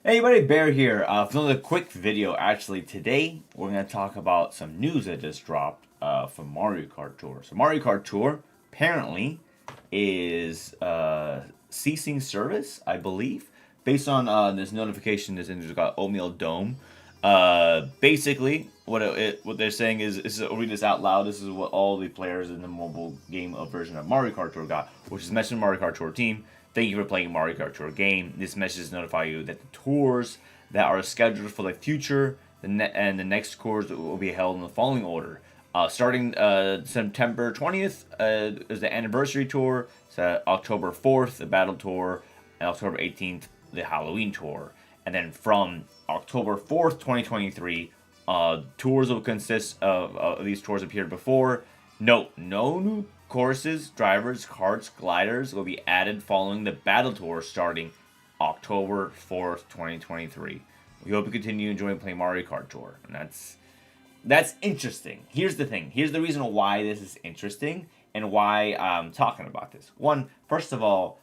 Hey everybody, Bear here. For another quick video, actually today we're going to talk about some news that just dropped from Mario Kart Tour. So Mario Kart Tour apparently is ceasing service, I believe, based on this notification this individual got Oatmeal Dome. Basically, what they're saying is, I'll read this out loud. This is what all the players in the mobile game version of Mario Kart Tour got, which is mentioned Mario Kart Tour team. Thank you for playing Mario Kart Tour game. This message notify you that the tours that are scheduled for the future and the next tours will be held in the following order. Starting September 20th is the anniversary tour. So October 4th, the battle tour, and October 18th, the Halloween tour. And then from October 4th, 2023, tours will consist of these tours appeared before. Note, no new courses, drivers, karts, gliders will be added following the battle tour starting October 4th, 2023. We hope you continue enjoying playing Mario Kart Tour. And that's interesting. Here's the thing. Here's the reason why this is interesting and why I'm talking about this. One, first of all,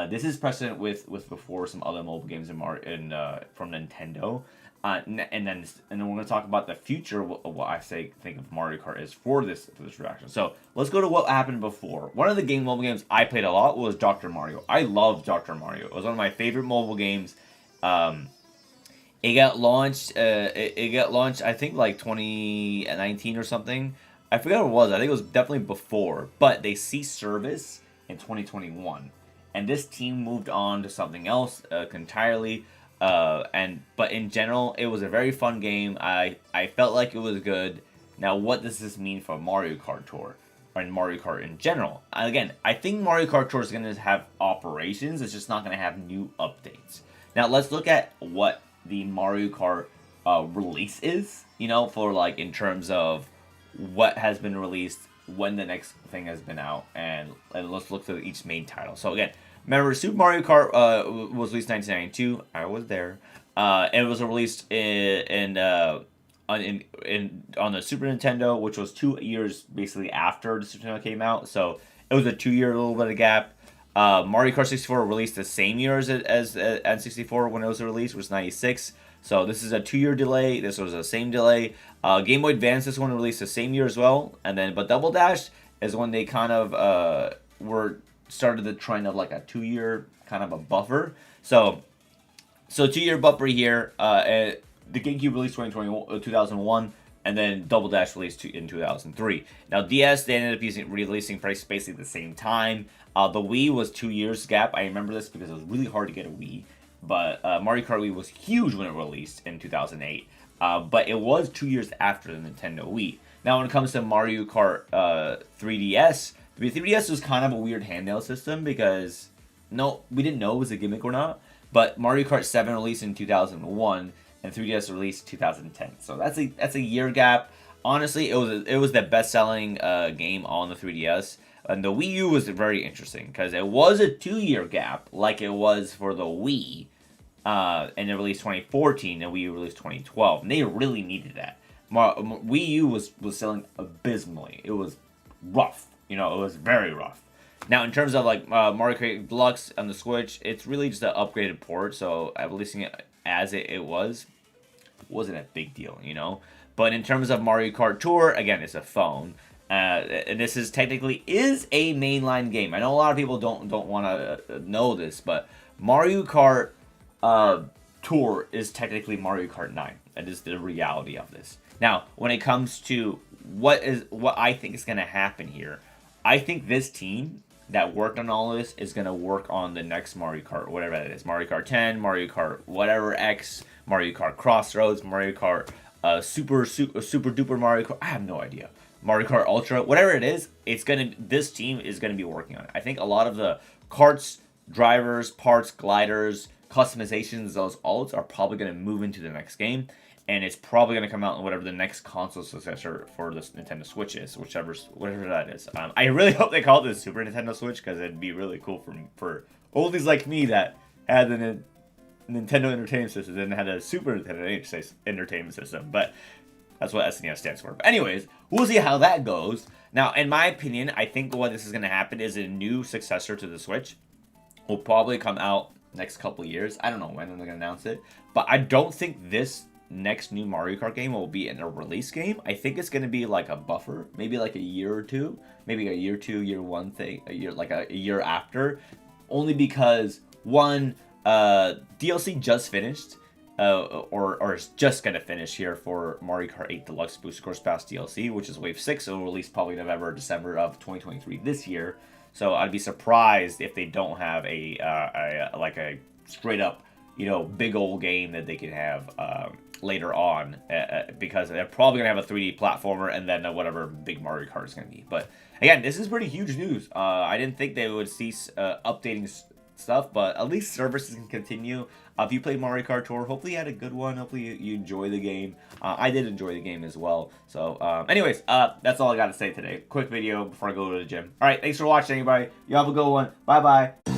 this is precedent with before some other mobile games from Nintendo. And then we're going to talk about the future. What I think of Mario Kart is for this reaction. So let's go to what happened before. One of the mobile games I played a lot was Dr. Mario. I loved Dr. Mario. It was one of my favorite mobile games. It got launched. It got launched. I think like 2019 or something. I forget what it was. I think it was definitely before. But they ceased service in 2021, and this team moved on to something else entirely. But in general, it was a very fun game. I felt like it was good. Now, what does this mean for Mario Kart Tour and Mario Kart in general? Again, I think Mario Kart Tour is going to have operations. It's just not going to have new updates. Now, let's look at what the Mario Kart release is. For like in terms of what has been released, when the next thing has been out, and let's look at each main title. So again. Remember, Super Mario Kart was released in 1992. I was there. It was released on the Super Nintendo, which was 2 years basically after the Super Nintendo came out. So it was a 2 year little bit of gap. Mario Kart 64 released the same year as N64 when it was released, which was 96. So this is a 2 year delay. This was the same delay. Game Boy Advance, this one released the same year as well. But Double Dash is when they kind of started the trend of like a 2 year kind of a buffer. So 2 year buffer here. The GameCube released 2001, and then Double Dash released in 2003. Now DS, they ended up releasing basically the same time. The Wii was 2 years gap. I remember this because it was really hard to get a Wii. But Mario Kart Wii was huge when it released in 2008. But it was 2 years after the Nintendo Wii. Now when it comes to Mario Kart 3DS, the 3DS was kind of a weird handheld system because we didn't know it was a gimmick or not. But Mario Kart 7 released in 2001 and 3DS released in 2010. So that's a year gap. Honestly, it was the best selling game on the 3DS. And the Wii U was very interesting because it was a 2 year gap like it was for the Wii. And it released 2014 and Wii U released 2012. And they really needed that. Wii U was selling abysmally. It was rough. It was very rough. Now, in terms of like Mario Kart Deluxe on the Switch, it's really just an upgraded port. So releasing it as it wasn't a big deal, But in terms of Mario Kart Tour, again, it's a phone. And this is technically a mainline game. I know a lot of people don't want to know this, but Mario Kart Tour is technically Mario Kart 9. That is the reality of this. Now, when it comes to what I think is going to happen here, I think this team that worked on all of this is going to work on the next Mario Kart, whatever that is. Mario Kart 10, Mario Kart whatever X, Mario Kart Crossroads, Mario Kart super duper Mario Kart. I have no idea. Mario Kart Ultra, whatever it is, this team is going to be working on it. I think a lot of the karts, drivers, parts, gliders, customizations, those alts are probably going to move into the next game. And it's probably going to come out in whatever the next console successor for this Nintendo Switch is, whatever that is. I really hope they call it the Super Nintendo Switch because it'd be really cool for oldies like me that had the Nintendo Entertainment System and had a Super Nintendo Entertainment System. But that's what SNES stands for. But anyways, we'll see how that goes. Now, in my opinion, I think what this is going to happen is a new successor to the Switch will probably come out next couple years. I don't know when they're gonna announce it, but I don't think this next new Mario Kart game will be in a release game. I think it's gonna be like a buffer, maybe like a year or two, maybe a year two, year one thing, a year like a year after, only because one, DLC just finished. Or is just gonna finish here for Mario Kart 8 Deluxe Booster Course Pass DLC, which is Wave 6. It will release probably November or December of 2023 this year. So I'd be surprised if they don't have a like a straight up, you know, big old game that they can have later on, because they're probably gonna have a 3D platformer and then whatever big Mario Kart is gonna be. But again, this is pretty huge news. I didn't think they would cease updating stuff, but at least services can continue. If you played Mario Kart Tour, hopefully you had a good one. Hopefully you enjoy the game. I did enjoy the game as well. So anyways, that's all I got to say today. Quick video before I go to the gym. All right, thanks for watching, everybody. You have a good one. Bye bye.